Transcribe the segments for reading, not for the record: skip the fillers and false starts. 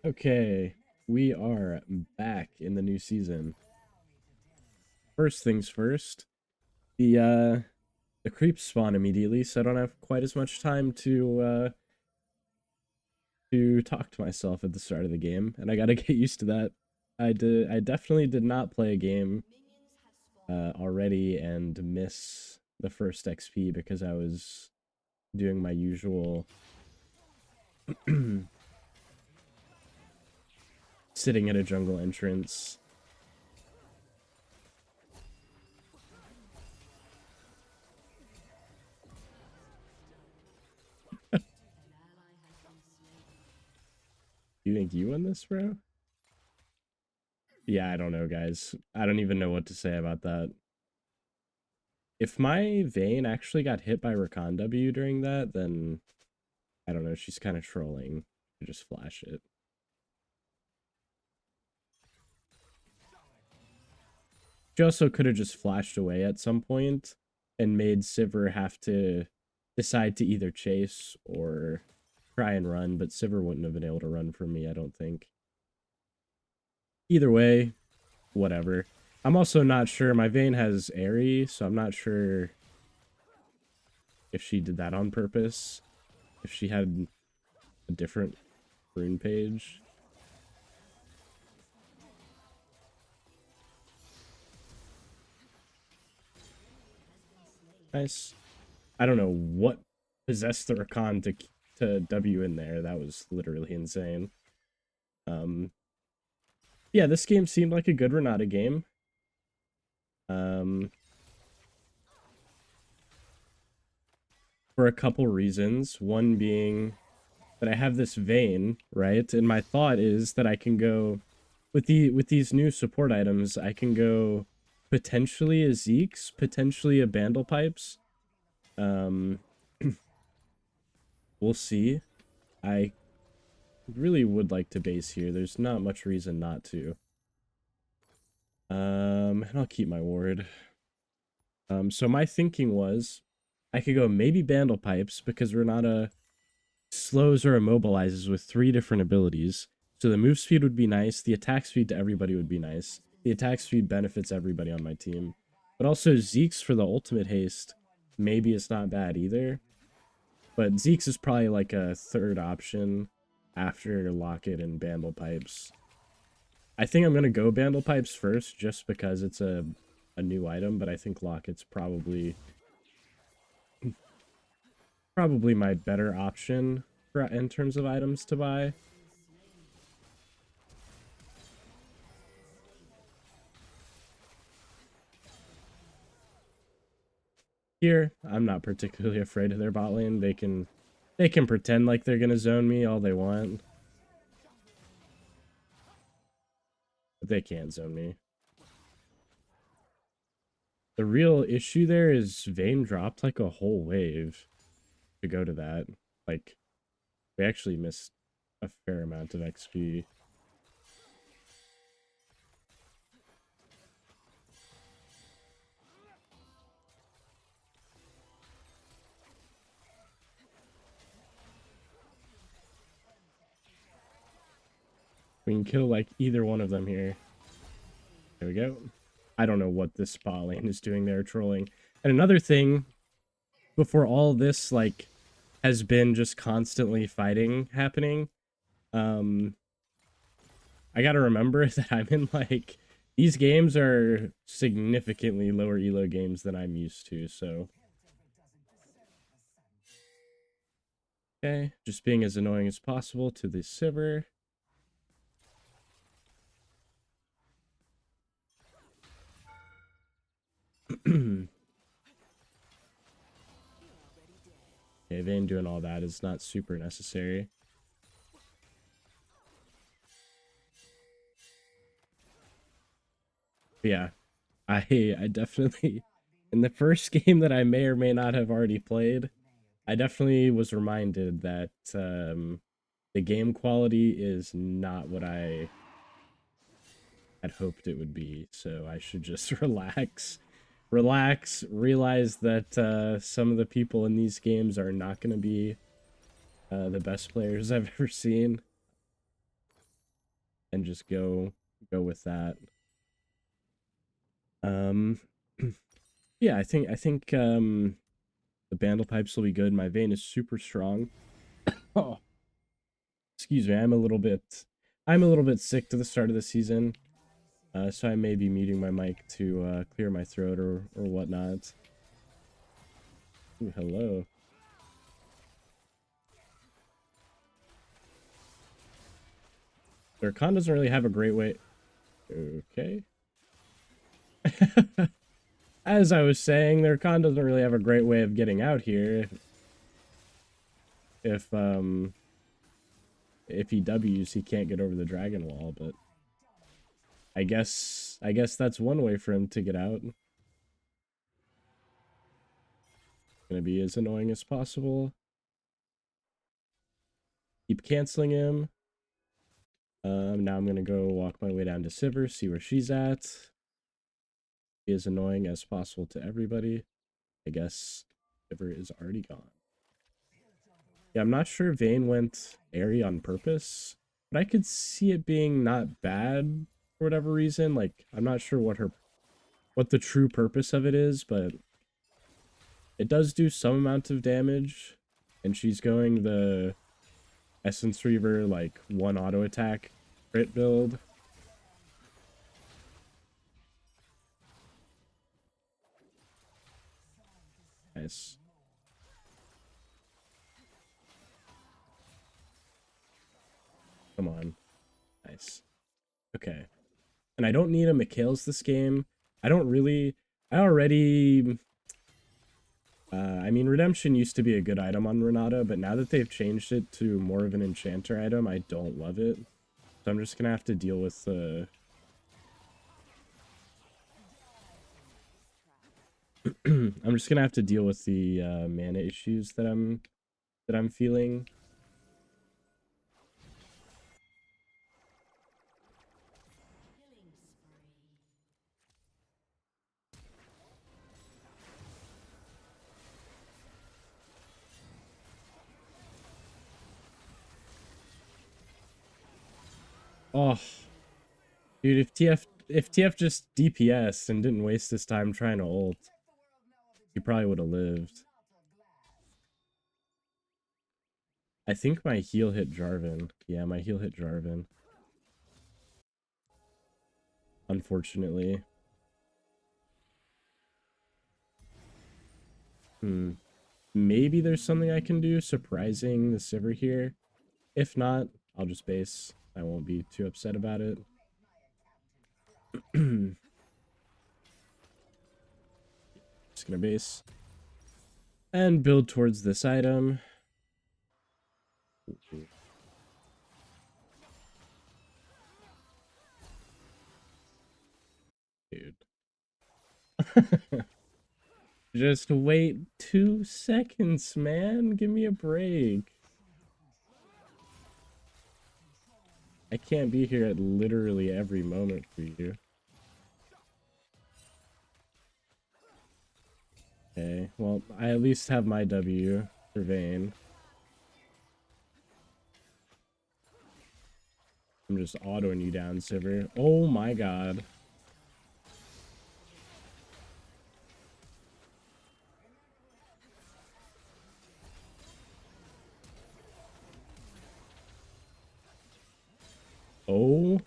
Okay, we are back in the new season. First things first, the creeps spawn immediately, so I don't have quite as much time to talk to myself at the start of the game, and I gotta get used to that. I definitely did not play a game already and miss the first XP because I was doing my usual sitting at a jungle entrance. You think you won this, bro? Yeah, I don't know, guys. I don't even know what to say about that. If my Vayne actually got hit by Rakan W during that, then I don't know, she's kind of trolling to just flash it. She also could have just flashed away at some point and made Sivir have to decide to either chase or try and run, but Sivir wouldn't have been able to run from me, I don't think. Either way, whatever. I'm also not sure. My Vayne has Airy, so I'm not sure if she did that on purpose. If she had a different rune page. Nice. I don't know what possessed the Rakan to W in there. That was literally insane. Yeah, this game seemed like a good Renata game. For a couple reasons. One being that I have this Vayne, right? And my thought is that I can go with these new support items, I can go potentially a Zeke's, potentially a Bandle Pipes. Um we'll see. I really would like to base here. There's not much reason not to. And I'll keep my ward. So my thinking was I could go maybe Bandle Pipes because Renata slows or immobilizes with 3 different abilities. So the move speed would be nice. The attack speed to everybody would be nice. The attack speed benefits everybody on my team. But also Zeke's for the ultimate haste. Maybe it's not bad either. But Zeke's is probably like a third option after Locket and Bandle Pipes. I think I'm going to go Bandle Pipes first just because it's a new item, but I think Locket's probably my better option for, in terms of items to buy. Here, I'm not particularly afraid of their bot lane. They can pretend like they're gonna zone me all they want. But they can't zone me. The real issue there is Vayne dropped like a whole wave to go to that. Like, we actually missed a fair amount of XP. We can kill like either one of them here. There we go. I don't know what this bot lane is doing there, trolling. And another thing, before all this like has been just constantly fighting happening, I gotta remember that I'm in like these games are significantly lower elo games than I'm used to, so okay, just being as annoying as possible to the Sivir. Okay, Vayne doing all that is not super necessary. But yeah, I definitely in the first game that I may or may not have already played, I definitely was reminded that the game quality is not what I had hoped it would be. So I should just relax, realize that some of the people in these games are not going to be the best players I've ever seen. and just go with that. Um, yeah, I think the Bandle pipes will be good. My vein is super strong. Oh, excuse me. I'm a little bit sick to the start of the season. So I may be muting my mic to clear my throat or whatnot. Ooh, hello. Their con doesn't really have a great way. Okay. As I was saying, their con doesn't really have a great way of getting out here. If he W's, he can't get over the dragon wall, but I guess that's one way for him to get out. Gonna be as annoying as possible. Keep canceling him. Now I'm gonna go walk my way down to Sivir, see where she's at. Be as annoying as possible to everybody. I guess Sivir is already gone. Yeah, I'm not sure Vayne went airy on purpose, but I could see it being not bad for whatever reason. Like, I'm not sure what the true purpose of it is, but it does do some amount of damage, and she's going the Essence Reaver, like, one auto attack crit build. Nice. Come on. Nice. Okay. And I don't need a Mikhail's this game. I already... I mean, Redemption used to be a good item on Renata, but now that they've changed it to more of an enchanter item, I don't love it. So I'm just gonna have to deal with the... I'm just gonna have to deal with the mana issues that I'm feeling. Oh, dude, if TF just DPS and didn't waste his time trying to ult, he probably would have lived. I think my heal hit Jarvan. Yeah, my heal hit Jarvan. Unfortunately. Maybe there's something I can do surprising the Sivir here. If not, I'll just base. I won't be too upset about it. Just gonna base. And build towards this item. Dude. Just wait 2 seconds, man. Give me a break. I can't be here at literally every moment for you. Okay, well, I at least have my W for Vayne. I'm just autoing you down, Sivir. Oh my god. Oh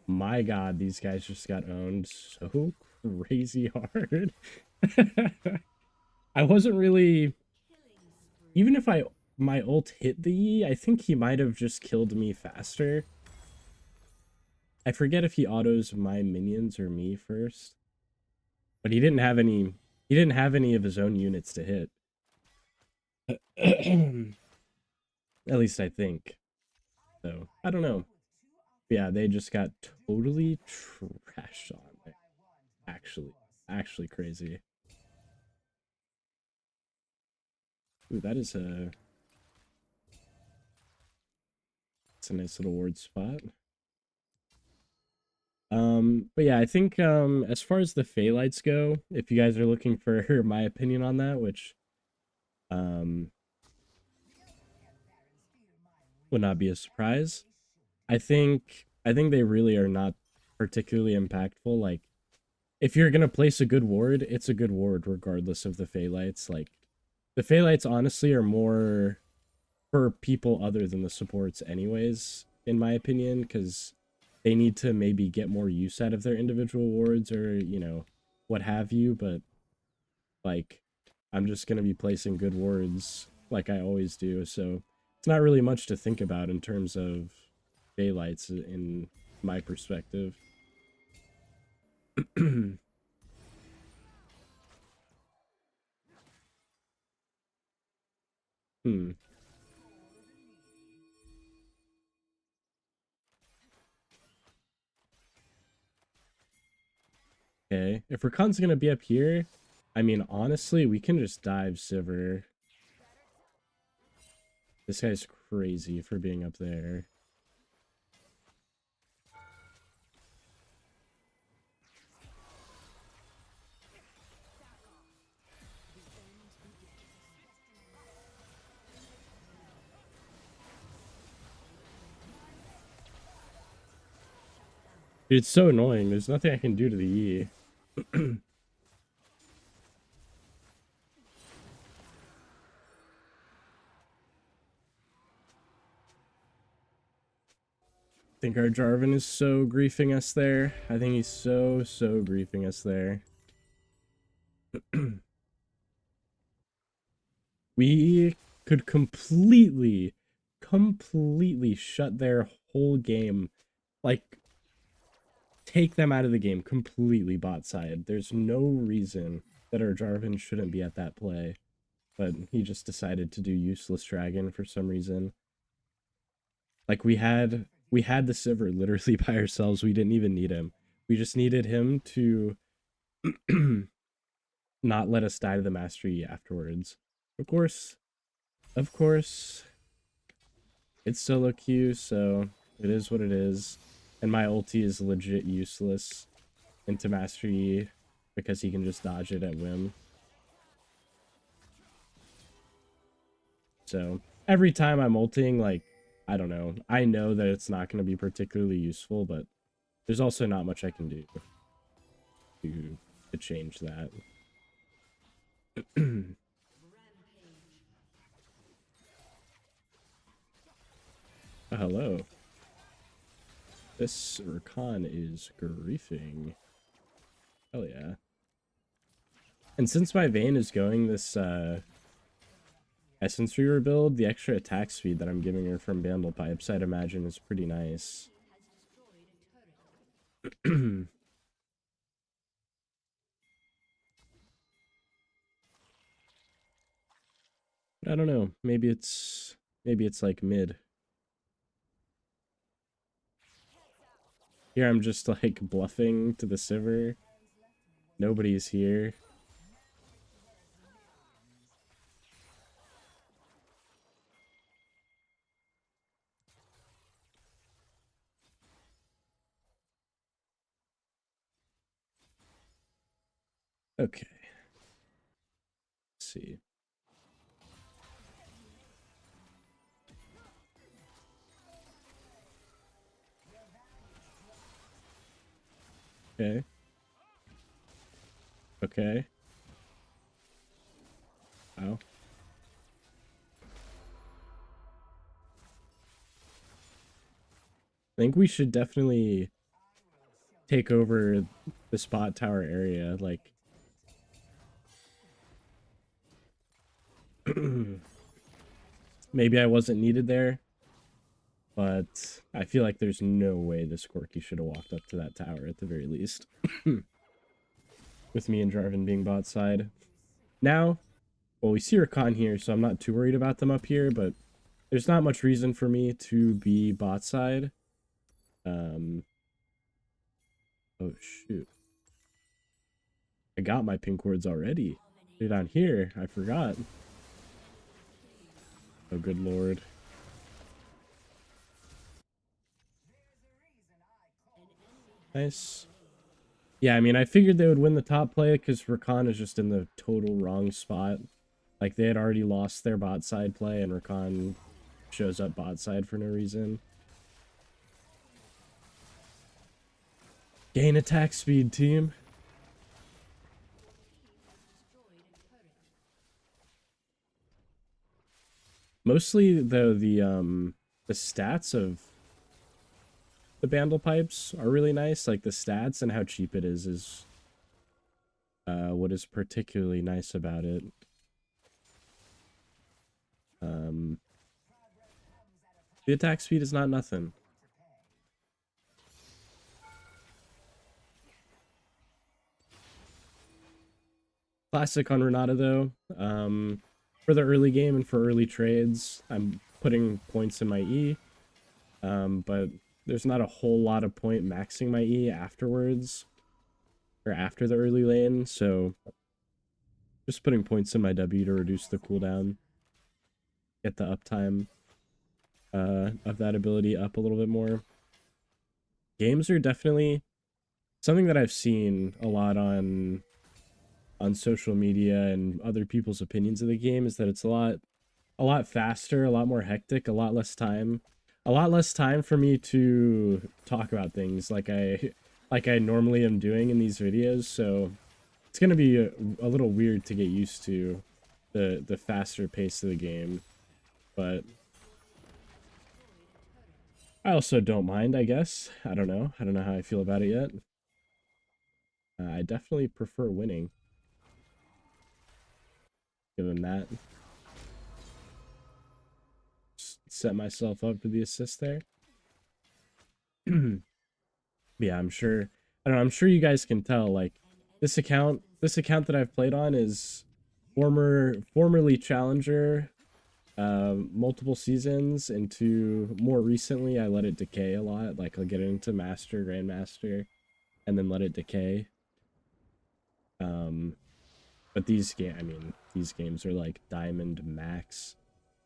my god, these guys just got owned so crazy hard. I wasn't really... Even if my ult hit the E, I think he might have just killed me faster. I forget if he autos my minions or me first. But he didn't have any of his own units to hit. At least I think. So, I don't know. But yeah, they just got totally trashed on. Actually crazy. Ooh, it's a nice little ward spot. But yeah, I think as far as the Phalites go, if you guys are looking for my opinion on that, which um would not be a surprise, I think I think they really are not particularly impactful. Like, if you're gonna place a good ward, it's a good ward regardless of the Phaelites. Like, the Phaelites honestly are more for people other than the supports anyways, in my opinion, because they need to maybe get more use out of their individual wards or, you know, what have you, but like I'm just gonna be placing good wards like I always do, so it's not really much to think about in terms of daylights in my perspective. Hmm. Okay. If Rakan's gonna be up here, I mean honestly, we can just dive Sivir. This guy's crazy for being up there. Dude, it's so annoying. There's nothing I can do to the E. I think our Jarvan is so griefing us there. I think he's so griefing us there. We could completely shut their whole game. Like, take them out of the game completely bot side. There's no reason that our Jarvan shouldn't be at that play. But he just decided to do useless dragon for some reason. Like we had the Sivir literally by ourselves. We didn't even need him. We just needed him to not let us die to the mastery afterwards. Of course, of course, it's solo queue, so it is what it is. And my ulti is legit useless into mastery because he can just dodge it at whim. So every time I'm ulting, like, I don't know. I know that it's not going to be particularly useful, but there's also not much I can do to change that. Hello. This Rakan is griefing. Hell yeah. And since my Vayne is going this Essence Reaver build, the extra attack speed that I'm giving her from Bandle Pipes, I'd imagine, is pretty nice. I don't know. Maybe it's like mid. Here I'm just like bluffing to the Sivir. Nobody's here. Okay. Let's see. Okay. Okay. Wow. I think we should definitely take over the spot tower area. Like, maybe I wasn't needed there, but I feel like there's no way this Corki should have walked up to that tower at the very least. With me and Jarvan being bot side. Now, well, we see Rakan here, so I'm not too worried about them up here, but there's not much reason for me to be bot side. Oh shoot. I got my pink words already. They're down here. I forgot. Oh, good lord. Nice. Yeah, I mean, I figured they would win the top play because Rakan is just in the total wrong spot. Like, they had already lost their bot side play, and Rakan shows up bot side for no reason. Gain attack speed, team. Mostly though the stats of the Bandle pipes are really nice. Like the stats and how cheap it is what is particularly nice about it. Um, the attack speed is not nothing. Classic on Renata though. For the early game and for early trades, I'm putting points in my E. But there's not a whole lot of point maxing my E afterwards or after the early lane, so just putting points in my W to reduce the cooldown, get the uptime of that ability up a little bit more. Games are definitely something that I've seen a lot on social media and other people's opinions of the game is that it's a lot faster, a lot more hectic, a lot less time. A lot less time for me to talk about things like I normally am doing in these videos, so it's going to be a little weird to get used to the faster pace of the game, but I also don't mind, I guess. I don't know. I don't know how I feel about it yet. I definitely prefer winning. Given that. Set myself up for the assist there. Yeah, I'm sure. I don't know, I'm sure you guys can tell. Like this account that I've played on is formerly challenger, multiple seasons into more recently. I let it decay a lot. Like I'll get into master, grandmaster, and then let it decay. Um, but I mean, these games are like diamond max,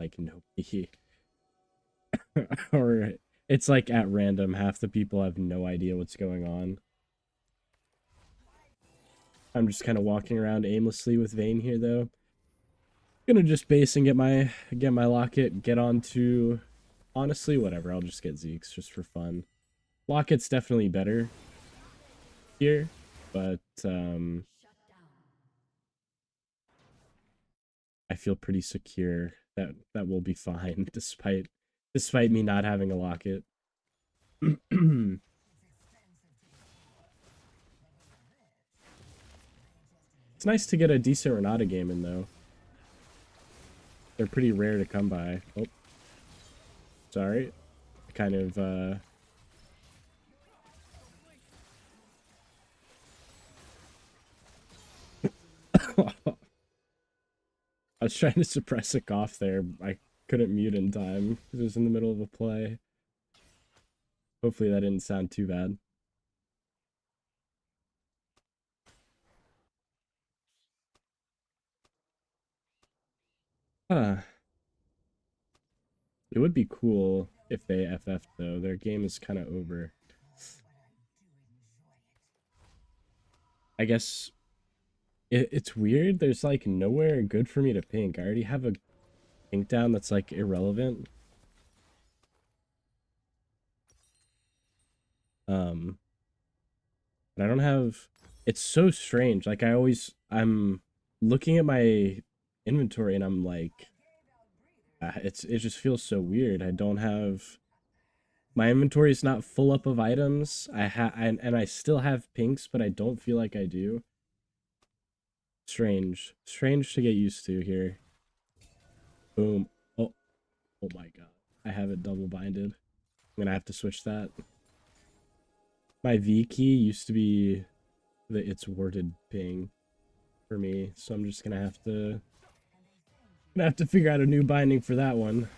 like nobody, or it's like at random. Half the people have no idea what's going on. I'm just kind of walking around aimlessly with Vayne here, though. Gonna just base and get my locket, get on to... Honestly, whatever, I'll just get Zeke's just for fun. Locket's definitely better here, but I feel pretty secure that that will be fine despite me not having a locket. It's nice to get a decent Renata game in, though. They're pretty rare to come by. Oh, sorry. I kind of, I was trying to suppress a cough there. I couldn't mute in time because it was in the middle of a play. Hopefully that didn't sound too bad. Huh. It would be cool if they FF'd, though. Their game is kind of over. I guess it's weird. There's like nowhere good for me to pink. I already have a pink down that's like irrelevant. Um, but I don't have... It's so strange. Like I'm looking at my inventory and I'm like, it just feels so weird. I don't have... My inventory is not full up of items. And I still have pinks, but I don't feel like I do. Strange to get used to here. Boom. Oh, oh my god. I have it double binded. I'm gonna have to switch that. My V key used to be the it's worded ping for me, so I'm just gonna have to figure out a new binding for that one.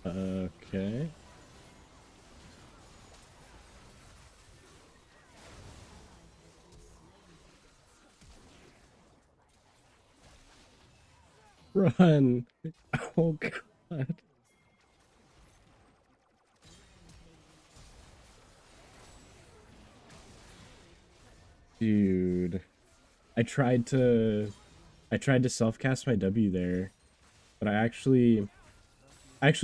Okay. Run. Oh god. Dude, I tried to self-cast my W there, but I actually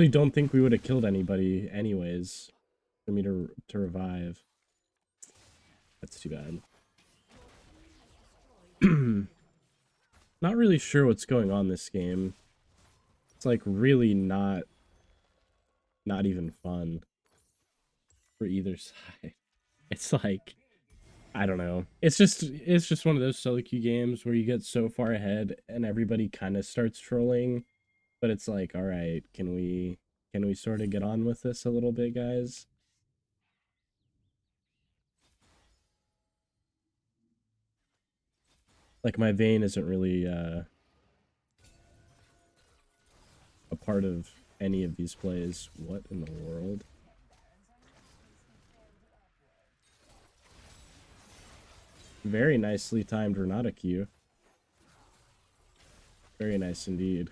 don't think we would have killed anybody anyways for me to revive. That's too bad. Not really sure what's going on this game. It's like really not even fun for either side. It's like I don't know. It's just one of those solo queue games where you get so far ahead and everybody kind of starts trolling, but it's like, all right, can we sort of get on with this a little bit, guys? Like my vein isn't really a part of any of these plays. What in the world? Very nicely timed Renata Q. Very nice indeed.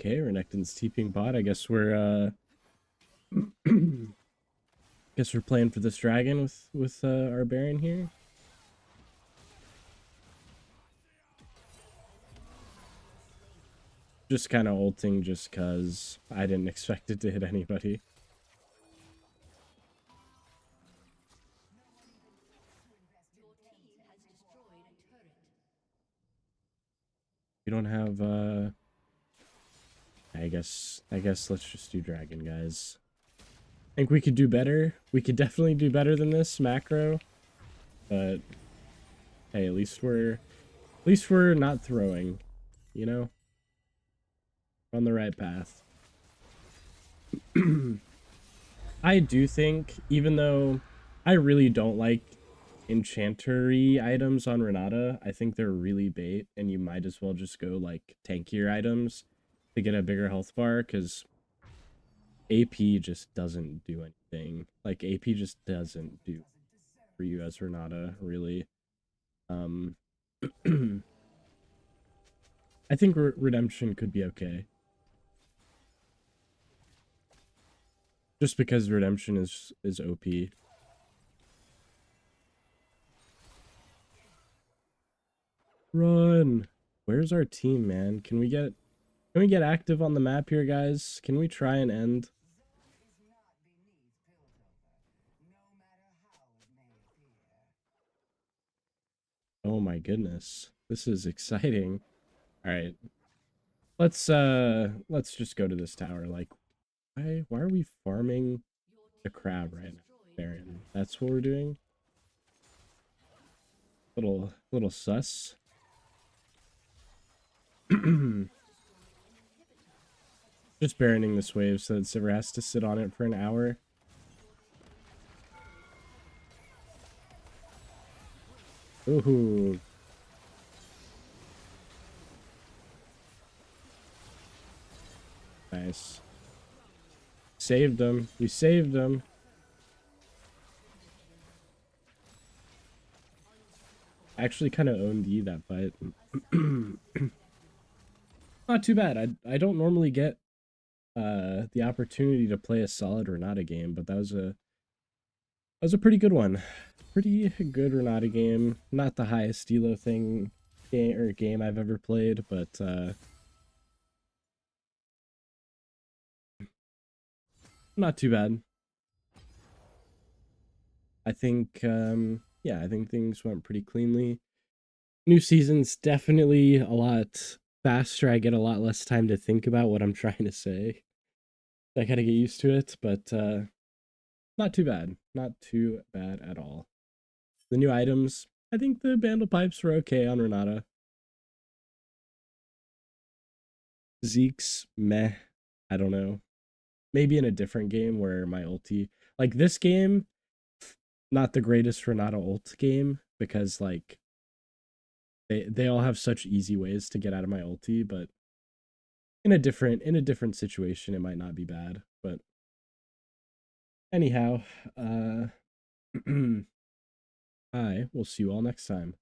Okay, Renekton's TPing bot. I guess we're guess we're playing for this dragon with our Baron here. Just kind of ulting just cuz I didn't expect it to hit anybody. We don't have I guess let's just do dragon, guys. I think we could do better. We could definitely do better than this macro. But hey, at least we're not throwing, you know? We're on the right path. I do think, even though I really don't like enchantery items on Renata, I think they're really bait, and you might as well just go like tankier items to get a bigger health bar, because AP just doesn't do anything. Like AP just doesn't do for you as Renata, really. Um I think Redemption could be okay. Just because Redemption is OP. Run. Where's our team, man? Can we get active on the map here, guys? Can we try and end? Oh my goodness. This is exciting. All right. Let's just go to this tower. Like why are we farming the crab right now? Baron. That's what we're doing? Little sus. Just baroning this wave so that Sivir has to sit on it for an hour. Ooh. Nice. Saved him. We saved him. Actually kind of owned that fight. Not too bad. I don't normally get the opportunity to play a solid Renata game, but that was a pretty good one. Pretty good Renata game. Not the highest elo thing game I've ever played, but not too bad. I think yeah, I think things went pretty cleanly. New season's definitely a lot faster. I get a lot less time to think about what I'm trying to say. I gotta get used to it, but not too bad. Not too bad at all. The new items, I think the Bandle Pipes were okay on Renata. Zeke's meh. I don't know. Maybe in a different game where my ulti, like this game, not the greatest Renata ult game, because like They all have such easy ways to get out of my ulti, but in a different situation it might not be bad. But anyhow, I will see you all next time.